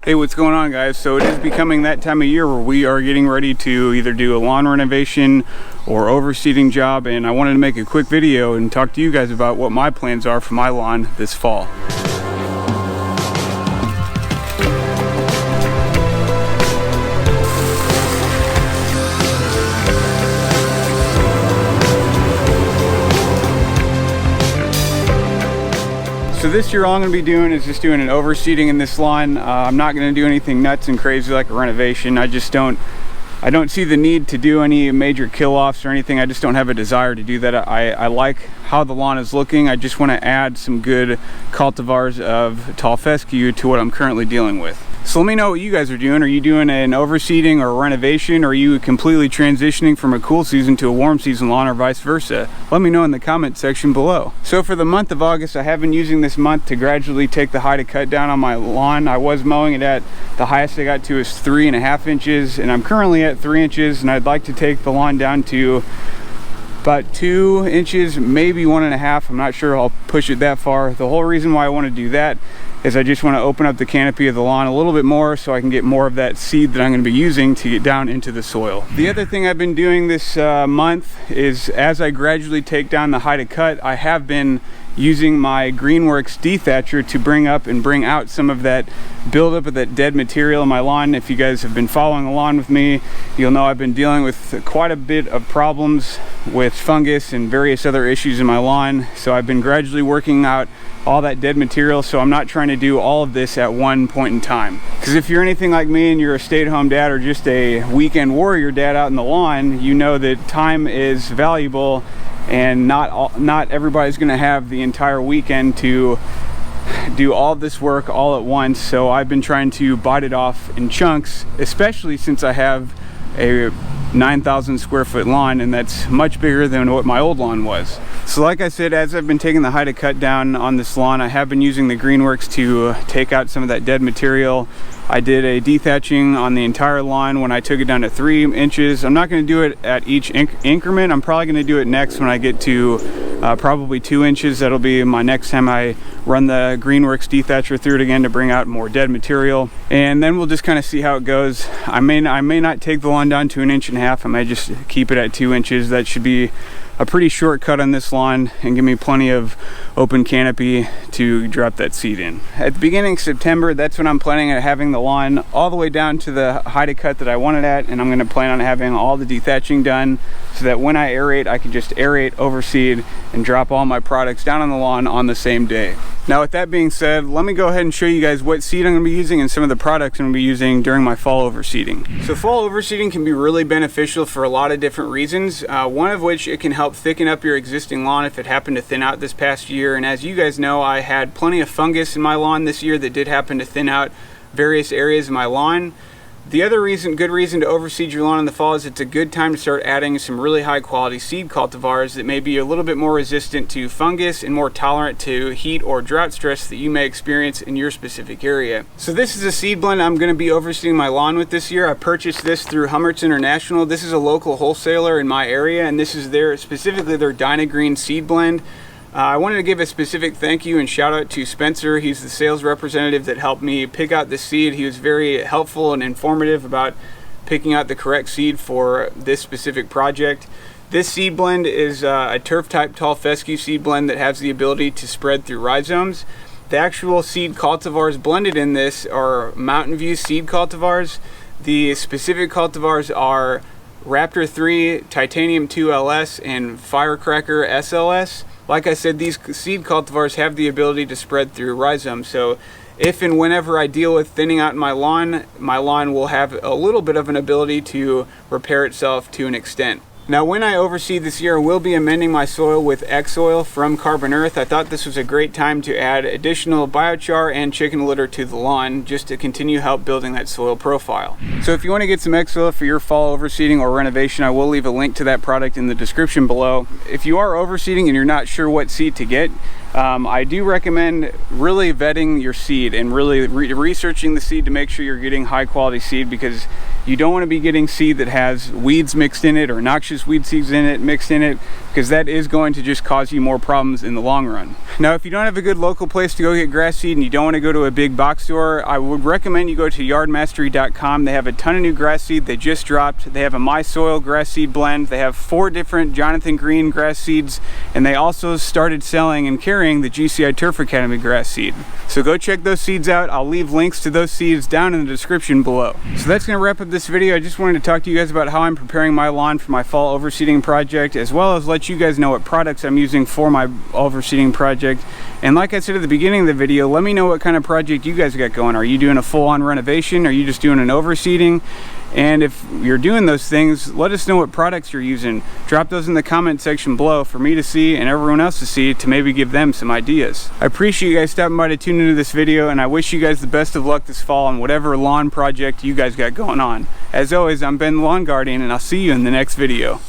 Hey, what's going on, guys? So it is becoming that time of year where we are getting ready to either do a lawn renovation or overseeding job, and I wanted to make a quick video and talk to you guys about what my plans are for my lawn this fall. So this year all I'm going to be doing is just doing an overseeding in this lawn. I'm not going to do anything nuts and crazy like a renovation. I don't see the need to do any major kill-offs or anything. I just don't have a desire to do that. I like how the lawn is looking. I just want to add some good cultivars of tall fescue to what I'm currently dealing with. So let me know what you guys are doing. Are you doing an overseeding or a renovation? Or are you completely transitioning from a cool season to a warm season lawn, or vice versa? Let me know in the comment section below. So for the month of August, I have been using this month to gradually take the height of cut down on my lawn. I was mowing it at the highest I got to is 3.5 inches, and I'm currently at 3 inches, and I'd like to take the lawn down to about 2 inches, maybe 1.5. I'm not sure I'll push it that far. The whole reason why I want to do that is I just want to open up the canopy of the lawn a little bit more so I can get more of that seed that I'm going to be using to get down into the soil. The other thing I've been doing this month is, as I gradually take down the height of cut, I have been using my Greenworks dethatcher to bring up and bring out some of that buildup of that dead material in my lawn. If you guys have been following along with me, you'll know I've been dealing with quite a bit of problems with fungus and various other issues in my lawn. So I've been gradually working out all that dead material, so I'm not trying to do all of this at one point in time. Because if you're anything like me and you're a stay-at-home dad or just a weekend warrior dad out in the lawn, you know that time is valuable, and not everybody's going to have the entire weekend to do all this work all at once. So I've been trying to bite it off in chunks, especially since I have a 9,000 square foot lawn, and that's much bigger than what my old lawn was. So like I said, as I've been taking the height of cut down on this lawn, I have been using the Greenworks to take out some of that dead material. I did a dethatching on the entire lawn when I took it down to 3 inches. I'm not going to do it at each increment. I'm probably going to do it next when I get to probably 2 inches. That'll be my next time I run the Greenworks dethatcher through it again to bring out more dead material. And then we'll just kind of see how it goes. I may not take the lawn down to 1.5 inches. I may just keep it at 2 inches. That should be a pretty short cut on this lawn and give me plenty of open canopy to drop that seed in. At the beginning of September, that's when I'm planning on having the lawn all the way down to the height of cut that I want it at, and I'm going to plan on having all the dethatching done so that when I aerate, I can just aerate, overseed, and drop all my products down on the lawn on the same day. Now with that being said, let me go ahead and show you guys what seed I'm going to be using and some of the products I'm going to be using during my fall overseeding. So fall overseeding can be really beneficial for a lot of different reasons, one of which it can help thicken up your existing lawn if it happened to thin out this past year. And as you guys know, I had plenty of fungus in my lawn this year that did happen to thin out various areas of my lawn. The other good reason to overseed your lawn in the fall is it's a good time to start adding some really high quality seed cultivars that may be a little bit more resistant to fungus and more tolerant to heat or drought stress that you may experience in your specific area. So this is a seed blend I'm going to be overseeding my lawn with this year. I purchased this through Hummerts International. This is a local wholesaler in my area, and this is specifically their Dynagreen seed blend. I wanted to give a specific thank you and shout out to Spencer. He's the sales representative that helped me pick out the seed. He was very helpful and informative about picking out the correct seed for this specific project. This seed blend is a turf type tall fescue seed blend that has the ability to spread through rhizomes. The actual seed cultivars blended in this are Mountain View seed cultivars. The specific cultivars are Raptor 3, Titanium 2 LS, and Firecracker SLS. Like I said, these seed cultivars have the ability to spread through rhizomes, so if and whenever I deal with thinning out my lawn will have a little bit of an ability to repair itself to an extent. Now when I overseed this year, I will be amending my soil with X-Soil from Carbon Earth. I thought this was a great time to add additional biochar and chicken litter to the lawn just to continue help building that soil profile. So if you want to get some X-Soil for your fall overseeding or renovation, I will leave a link to that product in the description below. If you are overseeding and you're not sure what seed to get, I do recommend really vetting your seed and really researching the seed to make sure you're getting high quality seed, because you don't want to be getting seed that has weeds mixed in it or noxious weed seeds in it mixed in it, because that is going to just cause you more problems in the long run. Now, if you don't have a good local place to go get grass seed and you don't want to go to a big box store, I would recommend you go to yardmastery.com. They have a ton of new grass seed they just dropped. They have a My Soil grass seed blend. They have 4 different Jonathan Green grass seeds, and they also started selling and carrying the GCI Turf Academy grass seed. So go check those seeds out. I'll leave links to those seeds down in the description below. So that's going to wrap up this video. I just wanted to talk to you guys about how I'm preparing my lawn for my fall overseeding project, as well as let you guys know what products I'm using for my overseeding project. And like I said at the beginning of the video, let me know what kind of project you guys got going. Are you doing a full-on renovation? Are you just doing an overseeding? And if you're doing those things, let us know what products you're using. Drop those in the comment section below for me to see and everyone else to see, to maybe give them some ideas. I appreciate you guys stopping by to tune into this video, and I wish you guys the best of luck this fall on whatever lawn project you guys got going on. As always, I'm Ben the Lawn Guardian, and I'll see you in the next video.